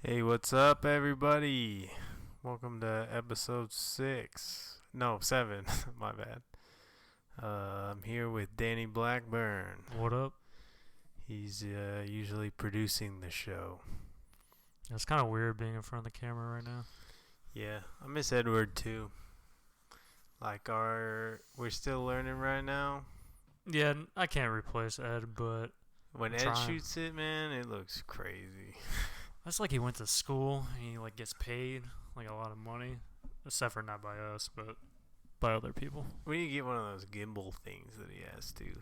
Hey, what's up, everybody? Welcome to episode 6. No, 7. My bad. I'm here with Danny Blackburn. What up? He's usually producing the show. It's kind of weird being in front of the camera right now. Yeah, I miss Edward too. We're still learning right now. Yeah, I can't replace Ed, but When Ed shoots it, man, it looks crazy. it's like he went to school and he gets paid a lot of money, except for not by us, but by other people. We need to get one of those gimbal things that he has too.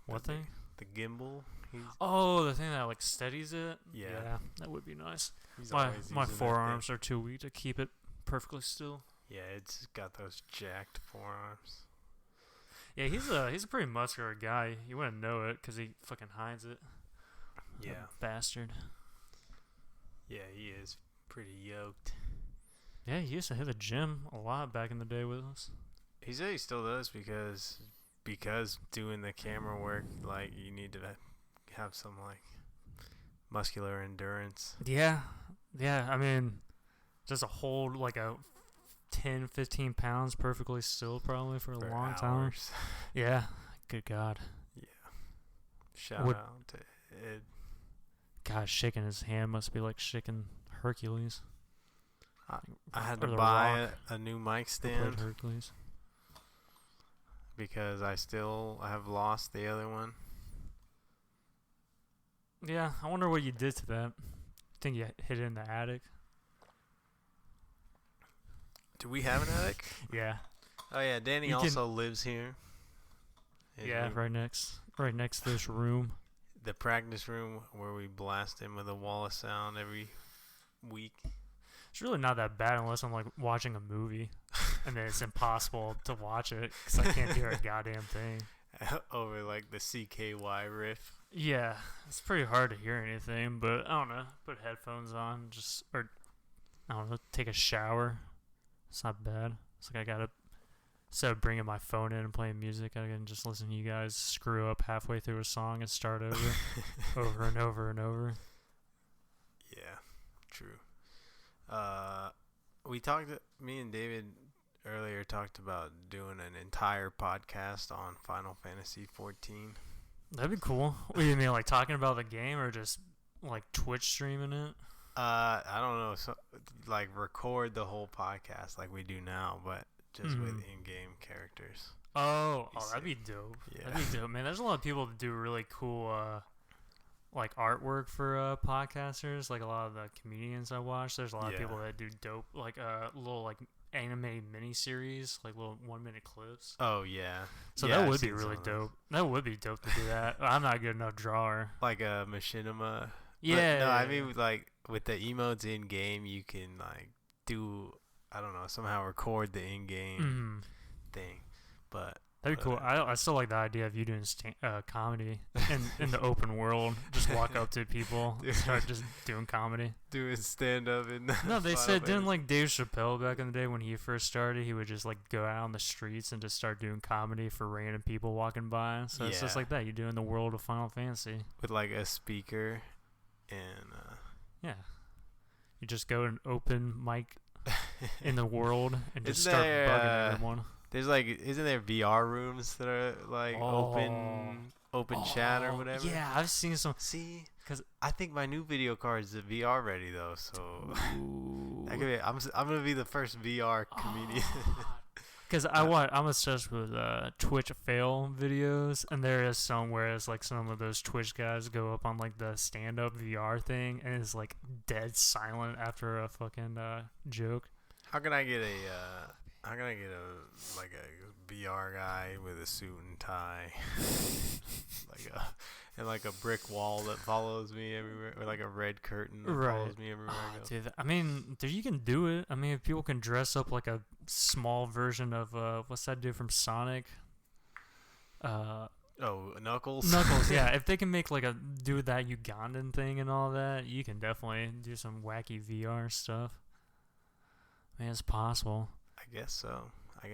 What thing? The gimbal. The thing that steadies it. Yeah, that would be nice. He's My forearms are too weak to keep it perfectly still. Yeah, it's got those jacked forearms. Yeah, he's a pretty muscular guy. You wouldn't know it because he fucking hides it. Yeah, bastard. Yeah, he is pretty yoked. Yeah, he used to hit the gym a lot back in the day with us. He said he still does because doing the camera work, you need to have some muscular endurance. Yeah. I mean, just a hold a 10, 15 pounds perfectly still probably for a long time. Yeah. Good God. Yeah. Shout out to Ed. God, shaking his hand must be like shaking Hercules. I had to buy a new mic stand Hercules because I have lost the other one. Yeah, I wonder what you did to that. Think you hid it in the attic? Do we have an attic? Yeah. Oh yeah, Danny also lives here. Right next to this room. The practice room where we blast him with a wall of sound every week. It's really not that bad unless I'm watching a movie, and then it's impossible to watch it because I can't hear a goddamn thing. Over the CKY riff. Yeah, it's pretty hard to hear anything, but I don't know. Put headphones on, take a shower. It's not bad. It's I gotta, instead of bringing my phone in and playing music, I can just listen to you guys screw up halfway through a song and start over, over and over and over. Yeah, true. Me and David earlier talked about doing an entire podcast on Final Fantasy 14. That'd be cool. What do you mean, talking about the game or just Twitch streaming it? I don't know. So, record the whole podcast like we do now, but just with in-game characters. That'd be dope. Yeah. That'd be dope, man. There's a lot of people that do really cool artwork for podcasters. A lot of the comedians I watch, there's a lot of people that do dope little anime mini-series, little 1-minute clips. Oh yeah. So that would be really dope. That would be dope to do that. I'm not a good enough drawer. Like a machinima. Yeah. But, no, I mean with the emotes in game, you can do, I don't know, somehow record the in game thing. But that'd be cool. I still like the idea of you doing comedy in the open world. Just walk up to people, and start just doing comedy, doing stand up. No, they said didn't Dave Chappelle back in the day when he first started, he would just go out on the streets and just start doing comedy for random people walking by. So it's just like that. You do in the world of Final Fantasy with a speaker, and yeah, you just go and open mic in the world and just start bugging everyone. There's isn't there VR rooms that are open chat or whatever? Yeah, I've seen some. See, because I think my new video card is VR ready though, so I'm gonna be the first VR comedian. Because I'm obsessed with Twitch fail videos, and there is some where it's some of those Twitch guys go up on the stand-up VR thing, and it's dead silent after a fucking joke. How can I get a VR guy with a suit and tie, and a brick wall that follows me everywhere, or a red curtain that follows me everywhere I go? Dude, I mean, you can do it. I mean, if people can dress up like a small version of what's that dude from Sonic? Knuckles. Knuckles, yeah. If they can make do that Ugandan thing and all that, you can definitely do some wacky VR stuff. I mean, it's possible. I guess so. I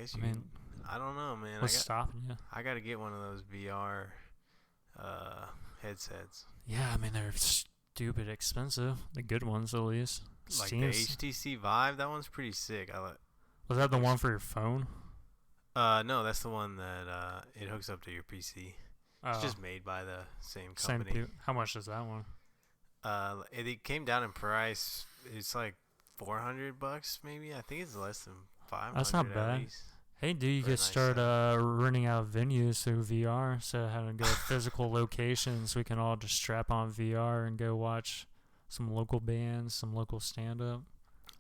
don't know, man. What's stopping you? I got to get one of those VR headsets. Yeah, I mean, they're stupid expensive. The good ones, at least. like the Steam's. HTC Vive. That one's pretty sick. Was that the one for your phone? No, that's the one that it hooks up to your PC. It's Oh, just made by the same same company. people. How much is that one? It came down in price. It's like $400 maybe. I think it's less than 500. That's not at bad. least. Hey, dude, you For a could nice start set. renting out venues through VR instead of having to go to physical locations. We can all just strap on VR and go watch some local bands, some local stand-up.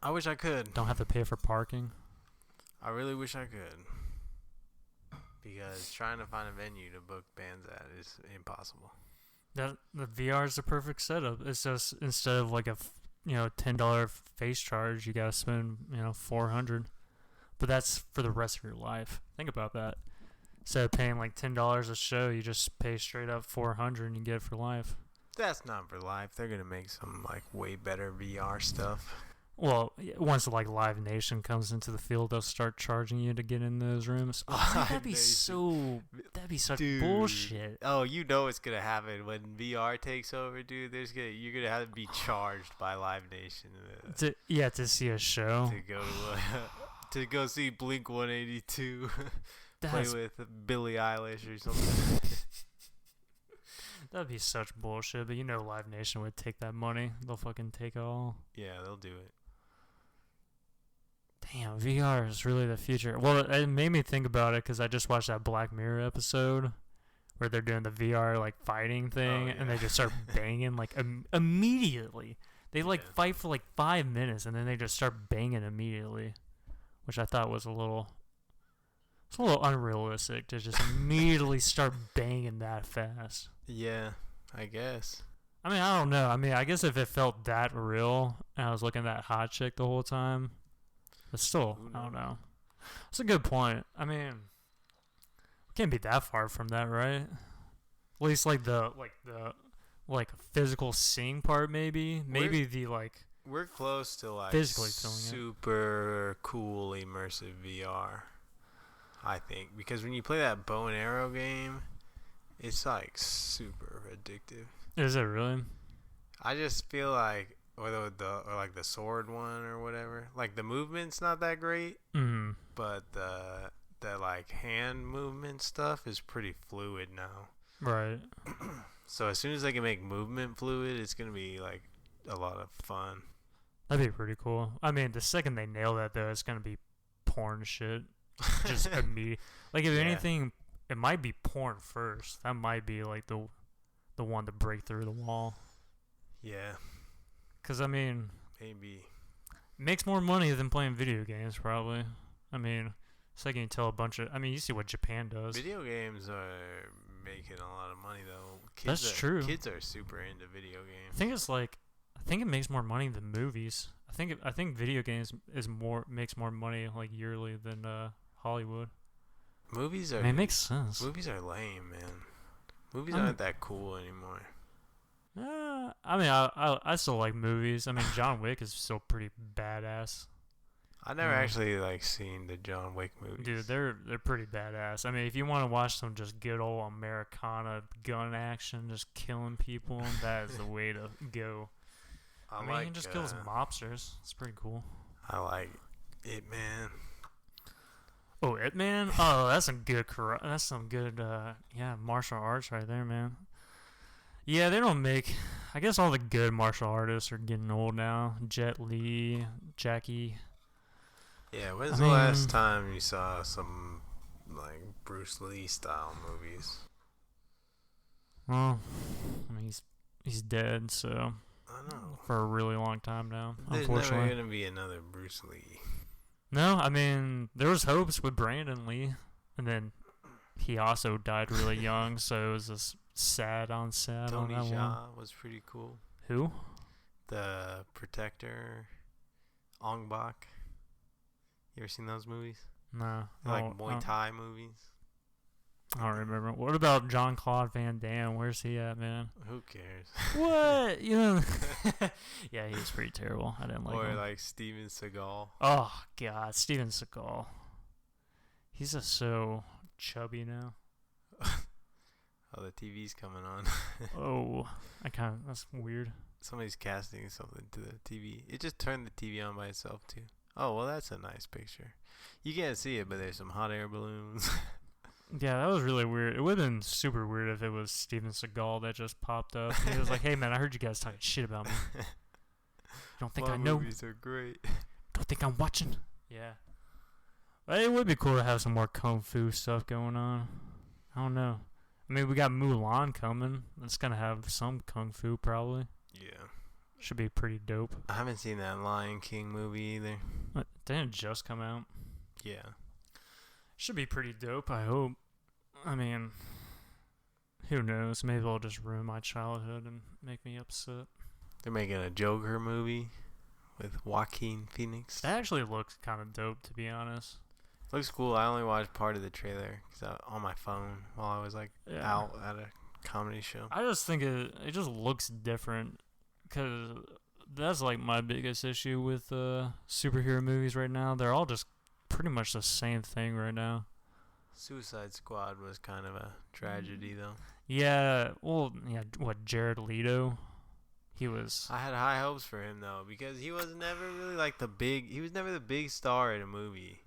I wish I could. Don't have to pay for parking. I really wish I could. Because trying to find a venue to book bands at is impossible. The VR is the perfect setup. It's just instead of like a $10 face charge, you gotta spend $400. But that's for the rest of your life. Think about that. Instead of paying like $10 a show, you just pay straight up $400 and you get it for life. That's not for life. They're gonna make some like way better VR stuff. Well, once like Live Nation comes into the field, they'll start charging you to get in those rooms. Oh, Live Nation. that'd be such Dude. bullshit. Oh, you know it's gonna happen when VR takes over, dude. You're gonna have to be charged by Live Nation To see a show. to go to go see Blink 182 play That's, with Billie Eilish or something. that'd be such bullshit. But Live Nation would take that money. They'll fucking take it all. Yeah, they'll do it. Damn, VR is really the future. Well, it made me think about it because I just watched that Black Mirror episode where they're doing the VR like fighting thing, and they just start banging like immediately. They fight for like 5 minutes, and then they just start banging immediately, which I thought was a little unrealistic to just immediately start banging that fast. Yeah, I guess. I mean, I don't know. I mean, I guess if it felt that real and I was looking at that hot chick the whole time, but still, I don't know. That's a good point. I mean, we can't be that far from that, right? At least like the physical seeing part, maybe. We're close to like physically feeling it. super cool immersive VR. I think because when you play that bow and arrow game, it's like super addictive. Is it really? I just feel like or like the sword one or whatever. Like the movement's not that great, but the like hand movement stuff is pretty fluid now. Right. So as soon as they can make movement fluid, it's gonna be like a lot of fun. That'd be pretty cool. I mean, the second they nail that though, it's gonna be porn shit. Just immediate. Like if anything, it might be porn first. That might be like the one to break through the wall. Yeah. Cause I mean, Maybe. makes more money than playing video games probably. I mean, second you tell a bunch of. I mean, you see what Japan does. Video games are making a lot of money though. That's true. Kids are super into video games. I think it makes more money than movies. I think video games makes more money like yearly than Hollywood. Movies are. I mean, it makes sense. Movies are lame, man. Movies I mean- aren't that cool anymore. I mean, I still like movies. I mean, John Wick is still pretty badass. I never actually like seen the John Wick movies. Dude, they're pretty badass. I mean, if you want to watch some just good old Americana gun action, just killing people, that is the way to go. I mean, he just kills mobsters. It's pretty cool. I like It Man. Oh, It Man? Oh, that's some good martial arts right there, man. Yeah, they don't make. I guess all the good martial artists are getting old now. Jet Li, Jackie. Yeah, when's the last time you saw some like Bruce Lee style movies? Well, I mean, he's dead, so I know. for a really long time now. There's Unfortunately, never gonna be another Bruce Lee. no. I mean, there was hopes with Brandon Lee, and then he also died really young, so it was just sad on sad Tony on that one. Jaa was pretty cool. Who? The Protector, Ong Bak. You ever seen those movies? No. They're like Muay Thai movies. I don't remember. What about Jean-Claude Van Damme? Where's he at, man? Who cares? What? Yeah, he was pretty terrible. I didn't like him. Or like Steven Seagal. Oh, God. Steven Seagal. He's just so chubby now. Oh, the TV's coming on. Oh, that's weird. somebody's casting something to the TV. It just turned the TV on by itself too. Oh well, that's a nice picture. You can't see it, but there's some hot air balloons. Yeah, that was really weird. It would have been super weird if it was Steven Seagal that just popped up. He was like, "Hey man, I heard you guys talking shit about me. You don't think I know? Movies are great. Don't think I'm watching?" Yeah. But it would be cool to have some more kung fu stuff going on. I don't know. I mean, we got Mulan coming. It's gonna have some kung fu probably. Yeah. Should be pretty dope. I haven't seen that Lion King movie either. What, didn't it just come out? Yeah. Should be pretty dope, I hope. I mean, who knows? Maybe it'll just ruin my childhood and make me upset. They're making a Joker movie with Joaquin Phoenix. That actually looks kind of dope, to be honest. Looks cool. I only watched part of the trailer because on my phone while I was out at a comedy show. I just think it just looks different, because that's like my biggest issue with superhero movies right now. They're all just pretty much the same thing right now. Suicide Squad was kind of a tragedy, though. Yeah, well, yeah, what, Jared Leto? He was... I had high hopes for him, though, because he was never really he was never the big star in a movie.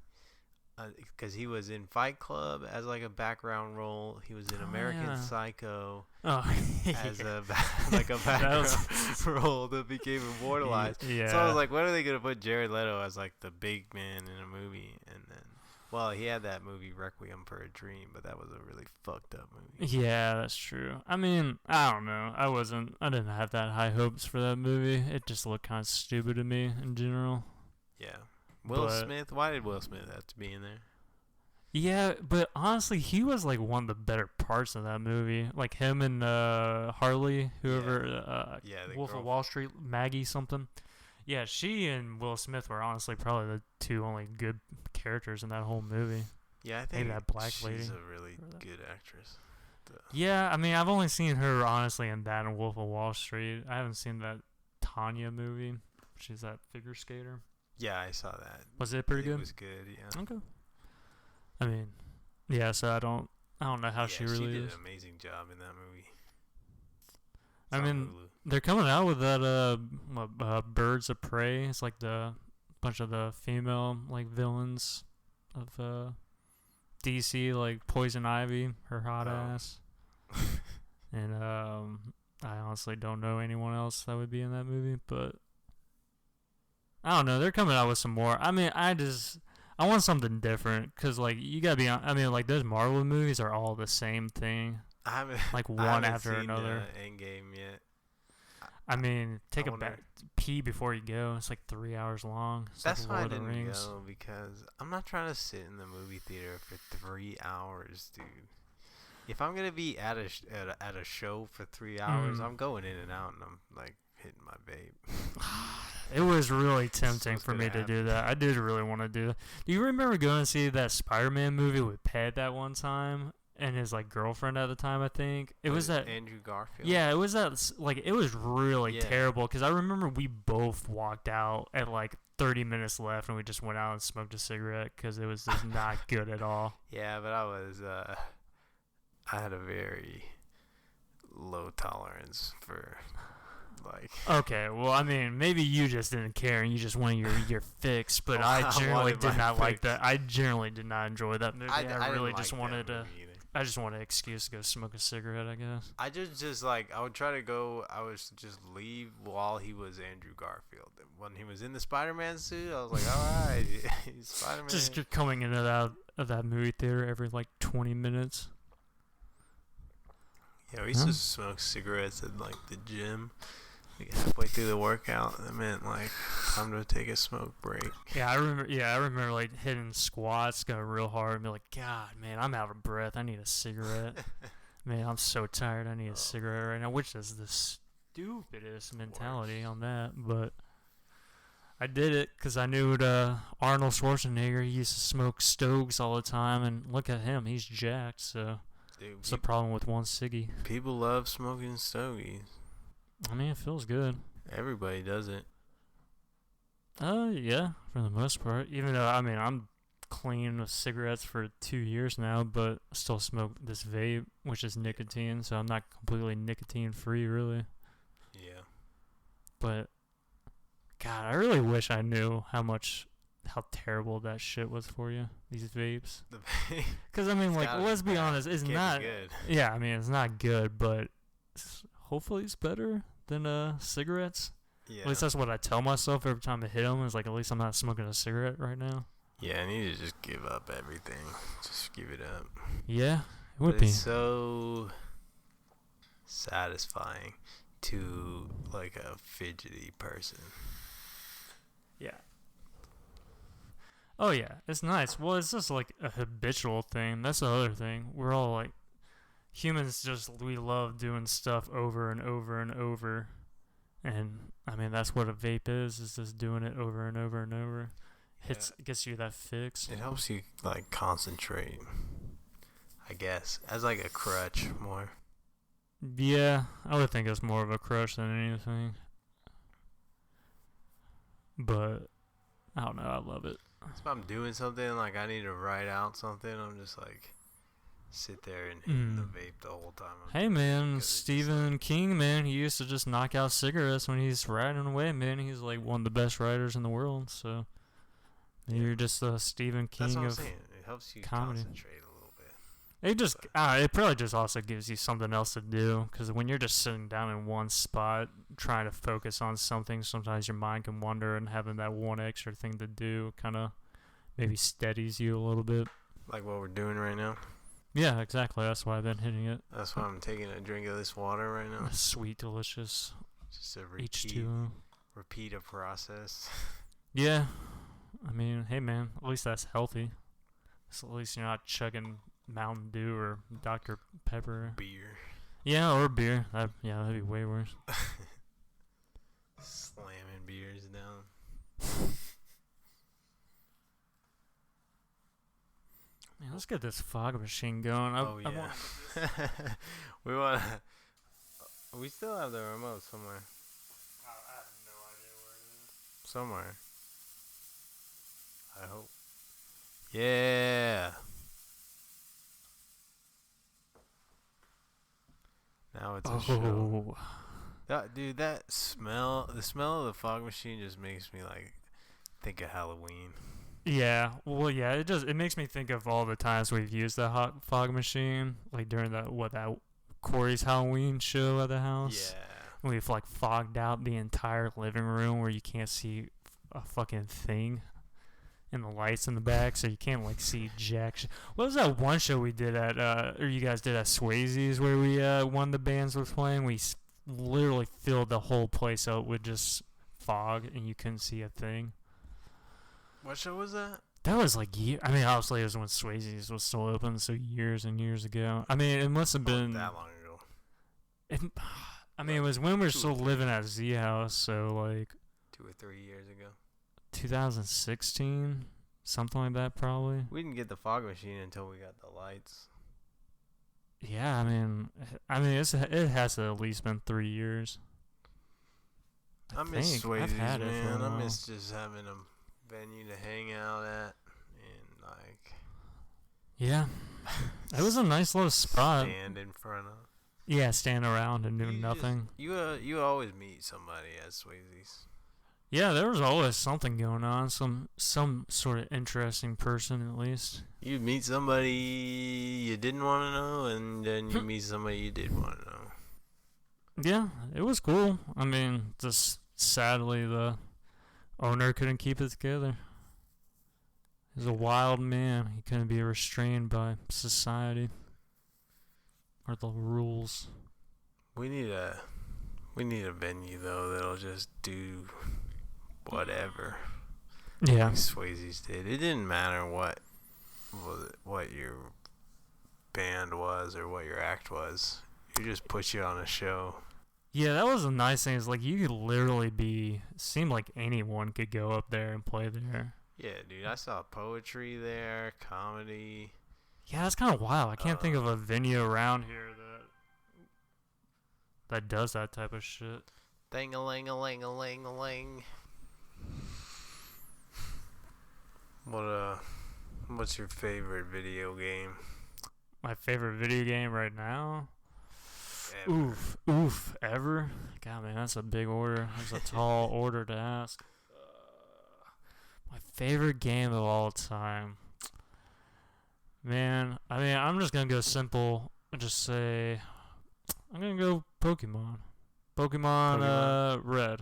Because he was in Fight Club as like a background role. He was in American Psycho as a background role that became immortalized. Yeah. So I was like, when are they gonna put Jared Leto as like the big man in a movie? And then, well, he had that movie Requiem for a Dream, but that was a really fucked up movie. Yeah, that's true. I mean, I don't know. I didn't have that high hopes for that movie. It just looked kind of stupid to me in general. Yeah. Will Smith? Why did Will Smith have to be in there? Yeah, but honestly, he was like one of the better parts of that movie. Like him and Harley, whoever, Wolf of Wall Street, Maggie something. Yeah, she and Will Smith were honestly probably the two only good characters in that whole movie. Yeah, I think maybe that black lady. She's a really good actress. Yeah, I mean, I've only seen her honestly in that and Wolf of Wall Street. I haven't seen that Tanya movie. She's that figure skater. Yeah, I saw that. Was it pretty good? It was good, yeah. Okay. I mean, yeah, so I don't know how she really did is. an amazing job in that movie. I mean, they're coming out with that Birds of Prey. It's like the bunch of the female like villains of DC, like Poison Ivy, her hot ass. And I honestly don't know anyone else that would be in that movie, but I don't know. They're coming out with some more. I mean, I want something different, because, like, you gotta be on. I mean, like, those Marvel movies are all the same thing. I haven't. Like, one after seen another. Endgame yet. I mean, take a pee before you go. It's like 3 hours long. It's That's like why I Lord of the didn't Rings. go, because I'm not trying to sit in the movie theater for 3 hours, dude. If I'm gonna be at a show for 3 hours, I'm going in and out, and I'm like hitting my vape. It was really tempting for me to do that. I did really want to do that. Do you remember going to see that Spider-Man movie with Ped that one time? And his, like, girlfriend at the time, I think. It was that... Andrew Garfield? Yeah, it was that... Like, it was really terrible. Because I remember we both walked out at, like, 30 minutes left. And we just went out and smoked a cigarette. Because it was just not good at all. Yeah, but I had a very low tolerance for... Like, okay, well, I mean, maybe you just didn't care and you just wanted your fix, but I generally did not like that. I generally did not enjoy that movie. I really just wanted to. I just wanted an excuse to go smoke a cigarette, I guess. I just like, I would try to go. I would just leave while he was Andrew Garfield. When he was in the Spider-Man suit, I was like, all right, he's Spider-Man. Just coming in and out of that movie theater every like 20 minutes. Yeah, we used to smoke cigarettes at like the gym. Like halfway through the workout, that meant like time to take a smoke break. Yeah, I remember like hitting squats, going real hard, and be like, God, man, I'm out of breath. I need a cigarette. Man, I'm so tired. I need a cigarette right now. Which is the stupidest mentality on that, but I did it because I knew Arnold Schwarzenegger. He used to smoke Stogies all the time, and look at him, he's jacked. So what's the problem with one ciggy? People love smoking Stogies. I mean, it feels good. Everybody does it. Yeah, for the most part. Even though, I mean, I'm clean with cigarettes for 2 years now, but I still smoke this vape, which is nicotine, so I'm not completely nicotine free, really. Yeah. But God, I really wish I knew how terrible that shit was for you. These vapes. The vape. Because I mean, like, let's be honest, it's not good. Yeah, I mean, it's not good, but hopefully it's better than cigarettes. Yeah. At least that's what I tell myself every time I hit them. Is like, at least I'm not smoking a cigarette right now. Yeah, I need to just give up everything. Just give it up. Yeah, it would be. It's so satisfying to like a fidgety person. Yeah. Oh yeah, it's nice. Well, it's just like a habitual thing. That's the other thing. We're all like humans. We love doing stuff over and over and over. And I mean, that's what a vape is just doing it over and over and over. Gets you that fix. It helps you like concentrate, I guess, as like a crutch more. Yeah, I would think it's more of a crutch than anything. But I don't know, I love it. So if I'm doing something like I need to write out something, I'm just like sit there and hit the vape the whole time. Hey man, Stephen King, man, he used to just knock out cigarettes when he's writing away, man. He's like one of the best writers in the world, so you're just the Stephen King That's what I'm of saying. It helps you comedy. concentrate a little bit. It probably just also gives you something else to do, because when you're just sitting down in one spot trying to focus on something, sometimes your mind can wander, and having that one extra thing to do kind of maybe steadies you a little bit. Like what we're doing right now. Yeah, exactly. That's why I've been hitting it. That's why I'm taking a drink of this water right now. Sweet, delicious. Just a repeat a process. Yeah. I mean, hey man, at least that's healthy. So at least you're not chugging Mountain Dew or Dr. Pepper. Beer. Yeah, or beer. That'd be way worse. Slamming beers down. Man, let's get this fog machine going. We still have the remote somewhere. I have no idea where it is. Somewhere. I hope. Yeah. Now it's a show. The smell of the fog machine just makes me like think of Halloween. Yeah, well, yeah, it makes me think of all the times we've used the hot fog machine, like during that Corey's Halloween show at the house. Yeah. We've like fogged out the entire living room where you can't see a fucking thing, and the lights in the back, so you can't like see jack shit. What was that one show we did or you guys did at Swayze's where we one of the bands was playing? We literally filled the whole place up with just fog, and you couldn't see a thing. What show was that? That was like obviously it was when Swayze's was still open, so years and years ago. I mean, it must have been that long ago. It was when we were still living at Z House, so like 2 or 3 years ago. 2016, something like that, probably. We didn't get the fog machine until we got the lights. Yeah, it has at least been 3 years. I miss Swayze's, man. I miss just having a venue to hang out at, and like. Yeah, it was a nice little spot. Stand in front of. Yeah, stand around and do nothing. You always meet somebody at Swayze's. Yeah, there was always something going on, some sort of interesting person at least. You meet somebody you didn't want to know, and then you meet somebody you did want to know. Yeah, it was cool. I mean, just sadly the owner couldn't keep it together. He was a wild man. He couldn't be restrained by society or the rules. We need a venue though that'll just do whatever. Yeah. Like Swayze's did. It didn't matter what your band was or what your act was. You just put you on a show. Yeah, that was a nice thing. It's like you could literally seemed like anyone could go up there and play there. Yeah, dude. I saw poetry there, comedy. Yeah, that's kind of wild. I can't think of a venue around here that does that type of shit. Dang-a-ling-a-ling-a-ling-a-ling. What's your favorite video game? My favorite video game right now? ever. Oof, ever? God, man, that's a big order. That's a tall order to ask. My favorite game of all time. Man, I mean, I'm just going to go simple and just say, I'm going to go Pokemon. Pokemon Red.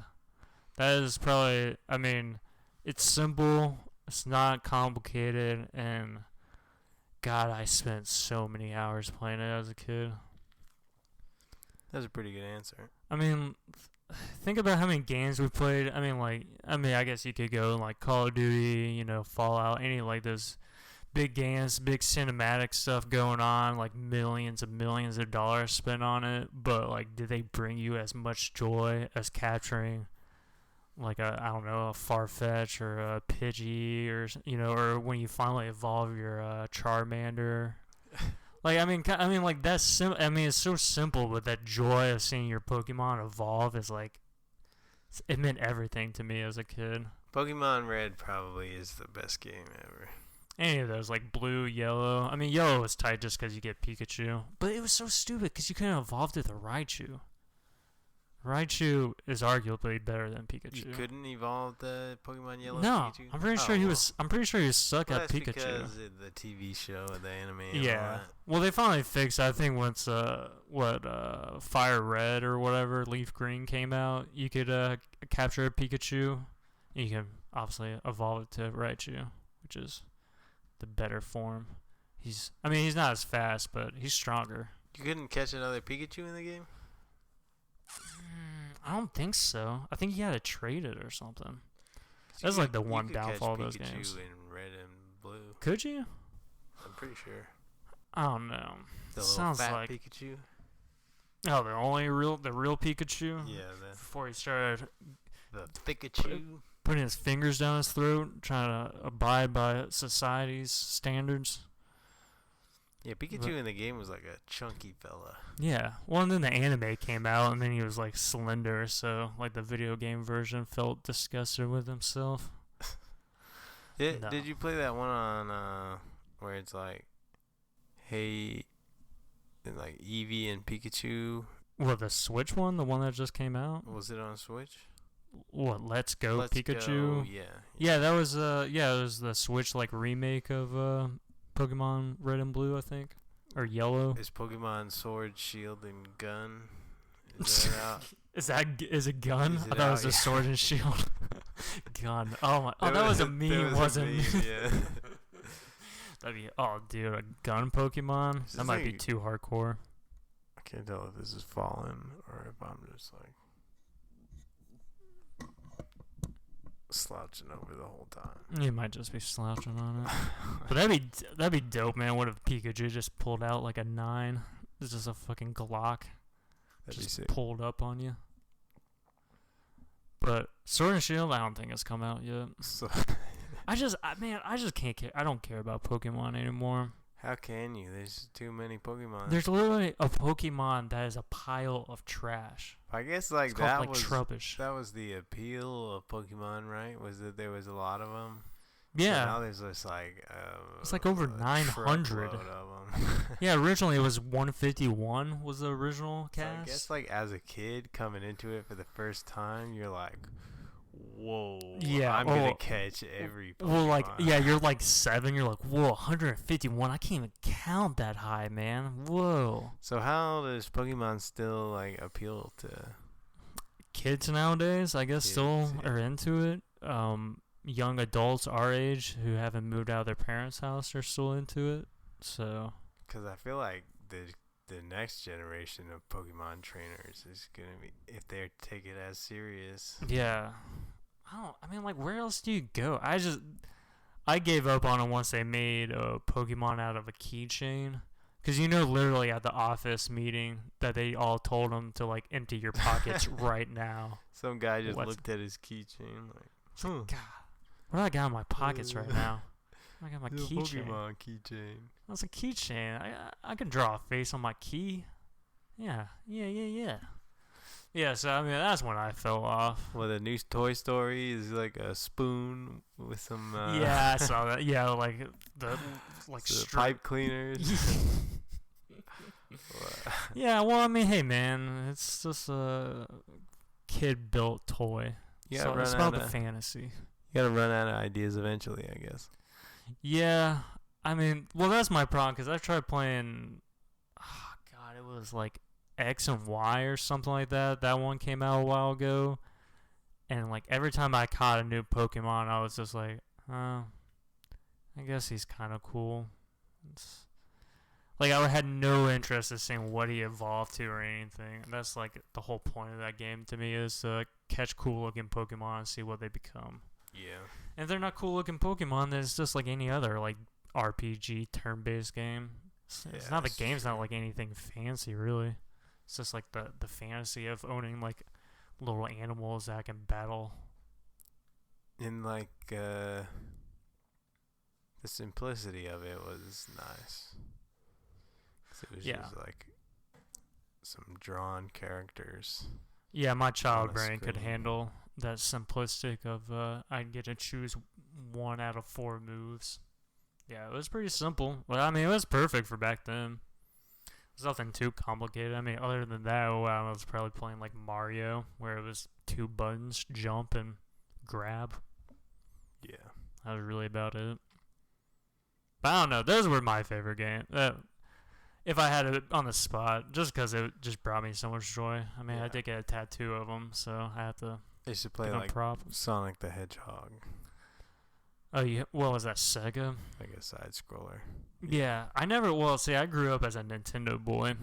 That is probably, I mean, it's simple, it's not complicated, and God, I spent so many hours playing it as a kid. That's a pretty good answer. I mean, think about how many games we played. I mean, I guess you could go like Call of Duty, Fallout, any like those big games, big cinematic stuff going on, like millions and millions of dollars spent on it. But like, did they bring you as much joy as capturing like a Farfetch or a Pidgey or when you finally evolve your Charmander? Like, I mean, like that's it's so simple, but that joy of seeing your Pokemon evolve is like, it meant everything to me as a kid. Pokemon Red probably is the best game ever. Any of those, like blue, yellow. I mean, yellow was tight just because you get Pikachu, but it was so stupid because you couldn't evolve to the Raichu. Raichu is arguably better than Pikachu. You couldn't evolve the Pokemon Yellow No, Pikachu? I'm pretty sure he was. I'm pretty sure he was stuck at that's Pikachu. Because of the TV show, the anime. And yeah. all that. Well, they finally fixed. I think once Fire Red or whatever, Leaf Green came out, you could capture a Pikachu, and you can obviously evolve it to Raichu, which is the better form. He's not as fast, but he's stronger. You couldn't catch another Pikachu in the game? I don't think so. I think you had to trade it or something. That's like the one downfall of those Pikachu games. in Red and Blue. Could you? I'm pretty sure. I don't know. The Sounds little fat like Pikachu. Oh, the real Pikachu. Yeah, before he started the Pikachu. Putting his fingers down his throat, trying to abide by society's standards. Yeah, Pikachu in the game was like a chunky fella. Yeah. Well, and then the anime came out, and then he was like slender, so like the video game version felt disgusted with himself. Did you play that one on where it's like, hey, and like Eevee and Pikachu? What, the Switch one, the one that just came out? Was it on Switch? What, Let's Go Pikachu? Go, yeah. Yeah, that was it was the Switch like remake of Pokemon Red and Blue, I think, or Yellow. Is Pokemon Sword, Shield, and Gun? Is that out? Is it Gun? I thought it was a Sword and Shield. Gun. Oh my! Oh, that was a meme, wasn't it? Yeah. That'd be. Oh, dude, a gun Pokemon. That might be too hardcore. I can't tell if this is Fallen or if I'm just like slouching over the whole time. You might just be slouching on it. But that'd be dope, man. What if Pikachu just pulled out like a 9? It's just a fucking Glock. That'd just be sick. Pulled up on you. But Sword and Shield, I don't think it's come out yet. So I just can't care. I don't care about Pokemon anymore. How can you? There's too many Pokemon. There's literally a Pokemon that is a pile of trash. I guess like it's that called, was Trubbish. That was the appeal of Pokemon, right? Was that there was a lot of them? Yeah. So now there's just like it's like over 900 of them. Yeah, originally it was 151 was the original cast. So I guess like as a kid coming into it for the first time, you're like, whoa, yeah, I'm gonna catch every Pokemon. Well, like, yeah, you're like 7, you're like, whoa, 151, I can't even count that high, man. Whoa. So how does Pokemon still like appeal to kids nowadays? I guess still are into it. Young adults our age who haven't moved out of their parents' house are still into it. So because I feel like the next generation of Pokemon trainers is gonna be, if they take it as serious. Yeah. I mean, like, where else do you go? I gave up on it once they made a Pokemon out of a keychain. Because literally at the office meeting that they all told them to, like, empty your pockets right now. Some guy just looked at his keychain like, God, what do I got in my pockets right now? I got my keychain. Pokemon keychain. That's a keychain. I can draw a face on my key. Yeah. Yeah, so I mean that's when I fell off. Well, the new Toy Story is like a spoon with some. Yeah, I saw that. Yeah, like the pipe cleaners. Yeah, well, I mean, hey, man, it's just a kid-built toy. So it's about the fantasy. You gotta run out of ideas eventually, I guess. Yeah, I mean, well, that's my problem because I tried playing. Oh, God, it was like X and Y or something like that. That one came out a while ago, and like every time I caught a new Pokemon, I was just like, oh, I guess he's kind of cool. It's, like I had no interest in seeing what he evolved to or anything. And that's like the whole point of that game to me is to catch cool looking Pokemon and see what they become. Yeah. And if they're not cool looking Pokemon, then it's just like any other like RPG turn based game. It's not the game's not like anything fancy really. It's just like the fantasy of owning like little animals that can battle. And like the simplicity of it was nice. It was just like some drawn characters. Yeah, my child brain could handle that simplistic of I'd get to choose 1 out of 4 moves. Yeah, it was pretty simple. But I mean, it was perfect for back then. It was nothing too complicated. I mean, other than that, I was probably playing like Mario, where it was 2 buttons, jump and grab. Yeah. That was really about it. But I don't know. Those were my favorite games. If I had it on the spot, just because it just brought me so much joy. I mean, I did get a tattoo of them, so I have to. I used to play like Sonic the Hedgehog. Oh yeah, what was that, Sega? Like a side scroller. Yeah, I never. Well, see, I grew up as a Nintendo boy,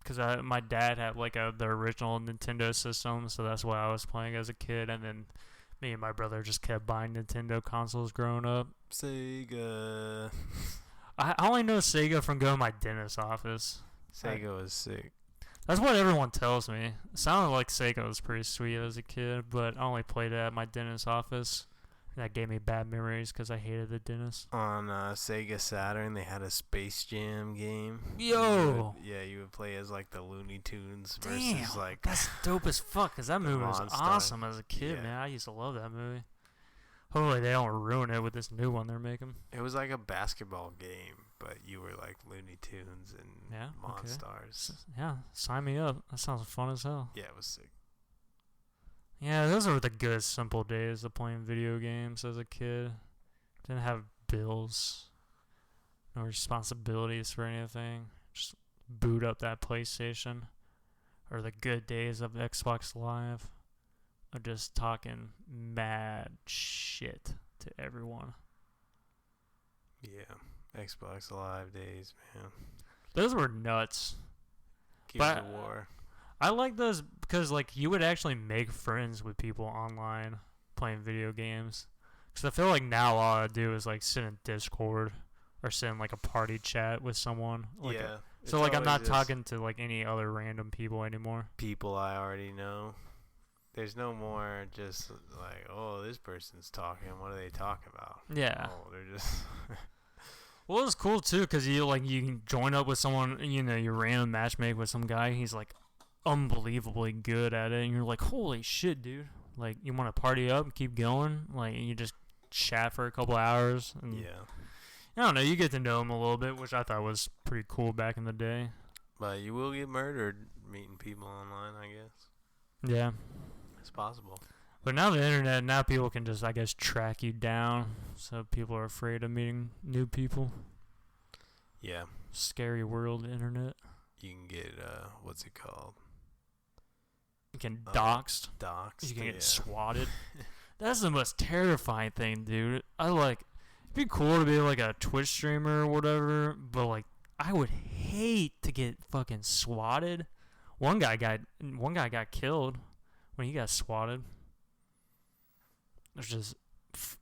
because my dad had like the original Nintendo system, so that's what I was playing as a kid, and then me and my brother just kept buying Nintendo consoles growing up. Sega. I only know Sega from going to my dentist's office. Sega was sick. That's what everyone tells me. It sounded like Sega was pretty sweet as a kid, but I only played it at my dentist's office. That gave me bad memories because I hated the dentist. On Sega Saturn, they had a Space Jam game. Yo! You would play as like the Looney Tunes Damn, versus like... that's dope as fuck because that movie was awesome as a kid, man. I used to love that movie. Hopefully they don't ruin it with this new one they're making. It was like a basketball game, but you were like Looney Tunes and Monstars. Okay. Yeah, sign me up. That sounds fun as hell. Yeah, it was sick. Yeah, those were the good, simple days of playing video games as a kid. Didn't have bills, no responsibilities for anything. Just boot up that PlayStation. Or the good days of Xbox Live. Of just talking mad shit to everyone. Yeah, Xbox Live days, man. Those were nuts. Gears of War. I like those because like you would actually make friends with people online playing video games. Because I feel like now all I do is like sit in Discord or sit in like a party chat with someone. Like so like I'm not talking to like any other random people anymore. People I already know. There's no more just like, oh, this person's talking. What are they talking about? Yeah. Oh, they're just... Well, it's cool, too, because you can join up with someone, you random matchmake with some guy. He's, like, unbelievably good at it. And you're like, holy shit, dude. Like, you want to party up and keep going? Like, you just chat for a couple hours. And I don't know. You get to know him a little bit, which I thought was pretty cool back in the day. But you will get murdered meeting people online, I guess. Yeah. It's possible. But now the internet, now people can just, I guess, track you down. So people are afraid of meeting new people. Yeah. Scary world, internet. You can get, what's it called? You can doxed. Doxed. You can get swatted. That's the most terrifying thing, dude. It'd be cool to be like a Twitch streamer or whatever, but like, I would hate to get fucking swatted. One guy got killed when he got swatted. It's just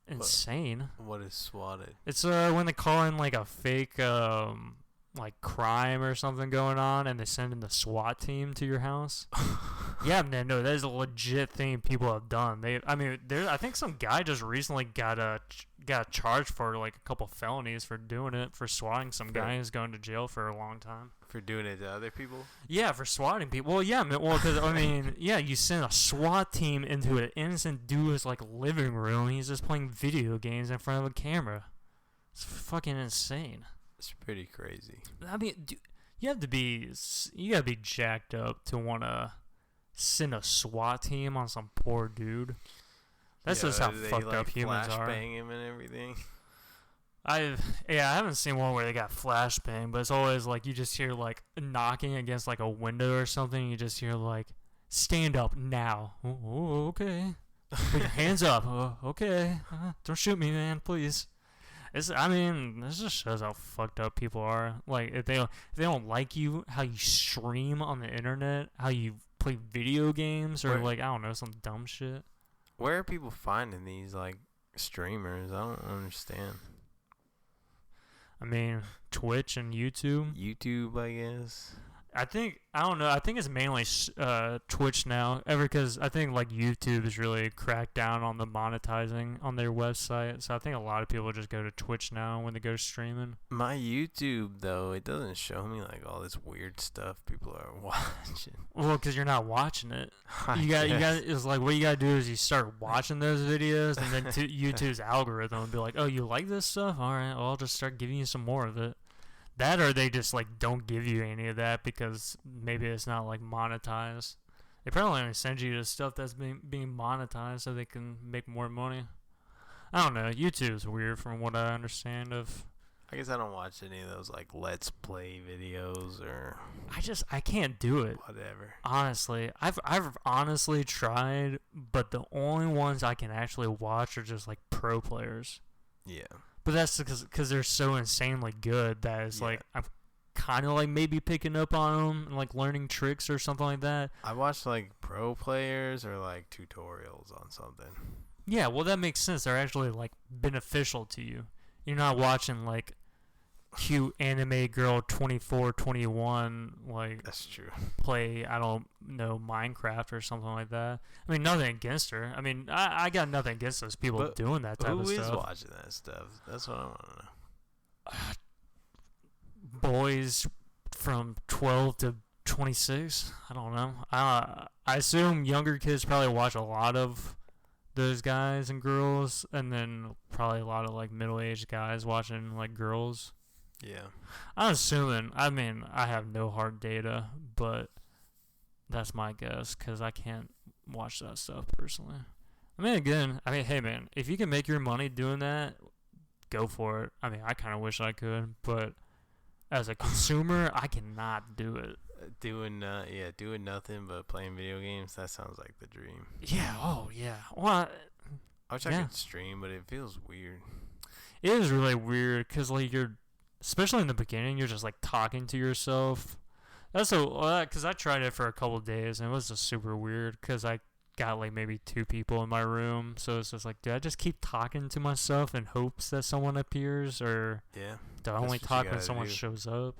insane. What is swatted? It's when they call in like a fake like crime or something going on, and they send in the SWAT team to your house. Yeah, man, no, that is a legit thing people have done. I think some guy just recently got charged for like a couple felonies for doing it, for swatting some guy who's going to jail for a long time. For doing it to other people? Yeah, for swatting people. Well, yeah, because you send a SWAT team into an innocent dude's like living room. He's just playing video games in front of a camera. It's fucking insane. It's pretty crazy. I mean, You gotta be jacked up to want to send a SWAT team on some poor dude. That's just how fucked up humans are. Flashbang him and everything. I haven't seen one where they got flashbang, but it's always like you just hear like knocking against like a window or something. And you just hear like, "Stand up now." Oh, okay. Put your hands up. Oh, okay. Don't shoot me, man, please. This just shows how fucked up people are. Like if they don't like you, how you stream on the internet, how you play video games, or like I don't know, some dumb shit. Where are people finding these like streamers? I don't understand. I mean, Twitch and YouTube. YouTube, I guess. I don't know. I think it's mainly Twitch now. Because I think like YouTube has really cracked down on the monetizing on their website. So I think a lot of people just go to Twitch now when they go streaming. My YouTube though, it doesn't show me like all this weird stuff people are watching. Well, because you're not watching it. You got. It's like what you gotta do is you start watching those videos, and then YouTube's algorithm will be like, "Oh, you like this stuff? All right, well, I'll just start giving you some more of it." That or they just like don't give you any of that because maybe it's not like monetized. They probably only send you the stuff that's being monetized so they can make more money. I don't know. YouTube's weird from what I understand of. I guess I don't watch any of those like Let's Play videos or. I can't do it. Whatever. Honestly, I've honestly tried, but the only ones I can actually watch are just like pro players. Yeah. But that's because they're so insanely good that it's like I'm kind of like maybe picking up on them and like learning tricks or something like that. I watch like pro players or like tutorials on something. Yeah, well that makes sense. They're actually like beneficial to you. You're not watching like cute anime girl 24-21 like that's true. Play I don't know Minecraft or something like that. I mean nothing against her. I mean I got nothing against those people doing that type of stuff. Who is watching that stuff? That's what I want to know. Boys from 12 to 26. I don't know. I assume younger kids probably watch a lot of those guys and girls, and then probably a lot of like middle-aged guys watching like girls. Yeah. I'm assuming. I mean, I have no hard data, but that's my guess because I can't watch that stuff personally. I mean, again, hey man, if you can make your money doing that, go for it. I mean, I kind of wish I could, but as a consumer, I cannot do it. Doing nothing but playing video games. That sounds like the dream. Yeah. Oh yeah. Well, I wish I could stream, but it feels weird. It is really weird because like especially in the beginning, you're just like talking to yourself. Because I tried it for a couple of days and it was just super weird because I got like maybe 2 people in my room, so it's just like, do I just keep talking to myself in hopes that someone appears, or do I only talk when someone shows up?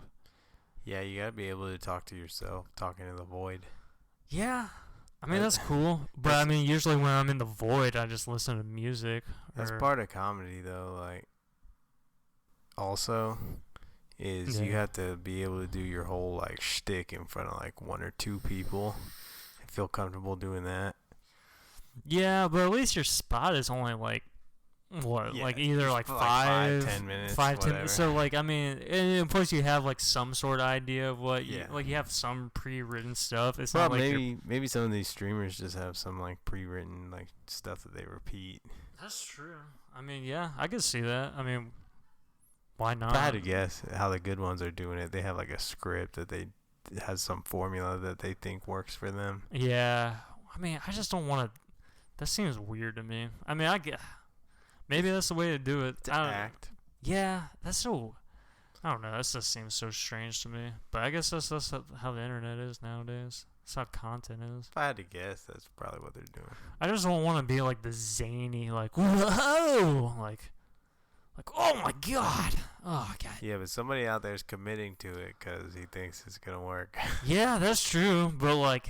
Yeah, you gotta be able to talk to yourself, talking to the void. Yeah, I mean that's cool, but I mean usually when I'm in the void, I just listen to music. That's part of comedy, though. Like, also, is you have to be able to do your whole like shtick in front of like 1 or 2 people. I feel comfortable doing that. Yeah, but at least your spot is only like like either like 5-10 minutes, 5-10. So like I mean, and plus you have like some sort of idea of what you have some pre-written stuff. It's not like maybe some of these streamers just have some like pre-written like stuff that they repeat. That's true. I mean, yeah, I could see that. I mean, why not? If I had to guess how the good ones are doing it, they have like a script that has some formula that they think works for them. Yeah, I mean, I just don't want to. That seems weird to me. I mean, maybe that's the way to do it. To act. Yeah, that's so. I don't know. That just seems so strange to me. But I guess that's how the internet is nowadays. That's how content is. If I had to guess, that's probably what they're doing. I just don't want to be like the zany, like whoa, like oh my god, oh god. Yeah, but somebody out there is committing to it because he thinks it's gonna work. Yeah, that's true. But like,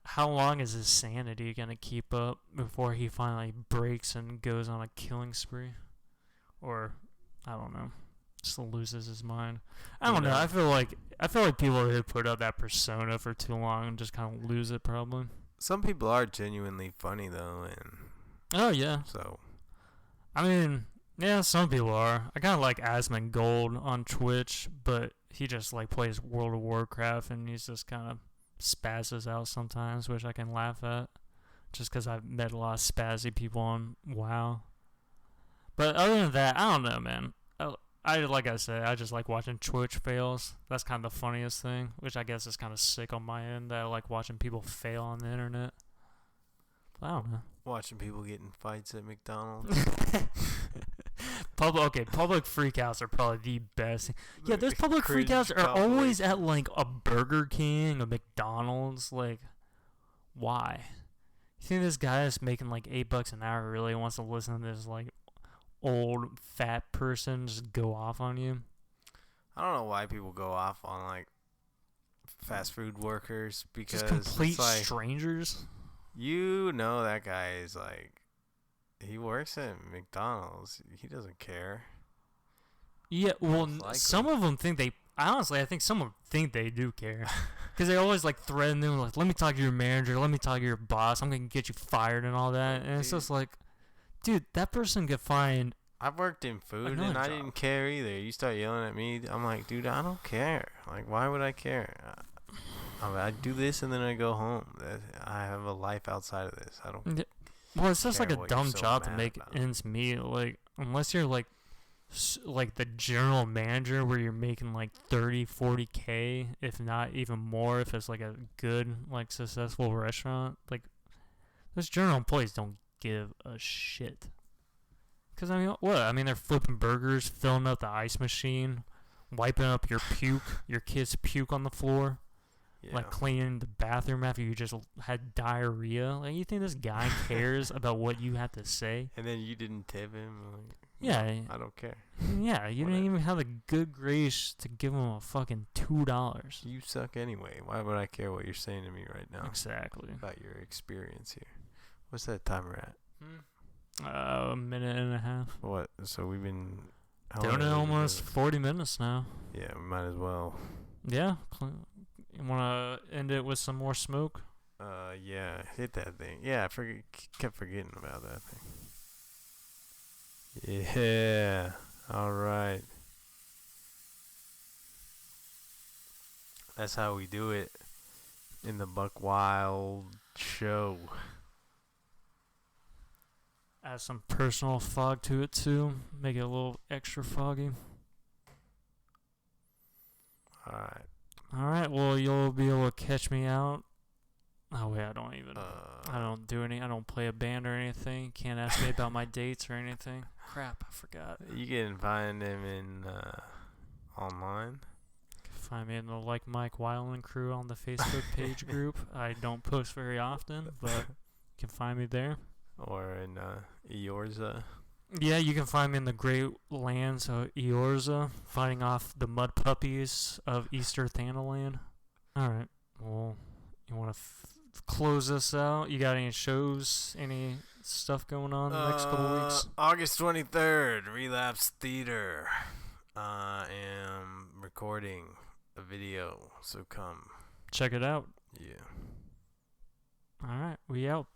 how long is his sanity gonna keep up before he finally breaks and goes on a killing spree, or I don't know, just loses his mind? I don't know. I feel like people who put up that persona for too long just kind of lose it probably. Some people are genuinely funny though, and oh yeah. So, I mean, yeah, some people are. I kind of like Asmongold on Twitch, but he just like plays World of Warcraft and he's just kind of spazzes out sometimes, which I can laugh at, just because I've met a lot of spazzy people on WoW. But other than that, I don't know, man. I like I said, I just like watching Twitch fails. That's kind of the funniest thing, which I guess is kind of sick on my end. That I like watching people fail on the internet. But I don't know. Watching people get in fights at McDonald's. Public freakouts are probably the best. Yeah, those public freakouts are always at like a Burger King, a McDonald's. Like, why? You think this guy is making like $8 an hour really wants to listen to this like old fat person just go off on you? I don't know why people go off on like fast food workers, because just complete it's like, strangers. You know that guy is like, he works at McDonald's. He doesn't care. Yeah, well, some of them think they. Honestly, I think some of them think they do care, because they always like threaten them, like, "Let me talk to your manager. Let me talk to your boss. I'm gonna get you fired and all that." And it's just like, dude, that person could find. I've worked in food and I didn't care either. You start yelling at me, I'm like, dude, I don't care. Like, why would I care? I do this and then I go home. I have a life outside of this. I don't. Well, it's just like a dumb job to make ends meet. Like, unless you're like the general manager where you're making like 30-40K, if not even more, if it's like a good, like, successful restaurant. Like, those general employees don't give a shit. Because, I mean, what? I mean, they're flipping burgers, filling up the ice machine, wiping up your puke, your kid's puke on the floor. Yeah. Like, cleaning the bathroom after you just had diarrhea. Like, you think this guy cares about what you have to say? And then you didn't tip him? Like, yeah. I don't care. Yeah, you didn't even have the good grace to give him a fucking $2. You suck anyway. Why would I care what you're saying to me right now? Exactly. About your experience here. What's that timer at? A minute and a half. What? So we've been doing it almost 40 minutes now. Yeah, we might as well. Yeah. You want to end it with some more smoke? Yeah, hit that thing. Yeah, I kept forgetting about that thing. Yeah, all right. That's how we do it in the Buck Wild show. Add some personal fog to it too. Make it a little extra foggy. All right. All right, well, you'll be able to catch me out. Oh, wait, I don't play a band or anything. Can't ask me about my dates or anything. Crap, I forgot. You can find them in online. Find me in the Like Mike Weiland crew on the Facebook page group. I don't post very often, but you can find me there. Or in Eorza. Yeah, you can find me in the Great Lands of Eorza, fighting off the mud puppies of Easter Thanaland. Alright, well, you want to close this out? You got any shows, any stuff going on the next couple weeks? August 23rd, Relapse Theater. I am recording a video, so come. Check it out. Yeah. Alright, we out.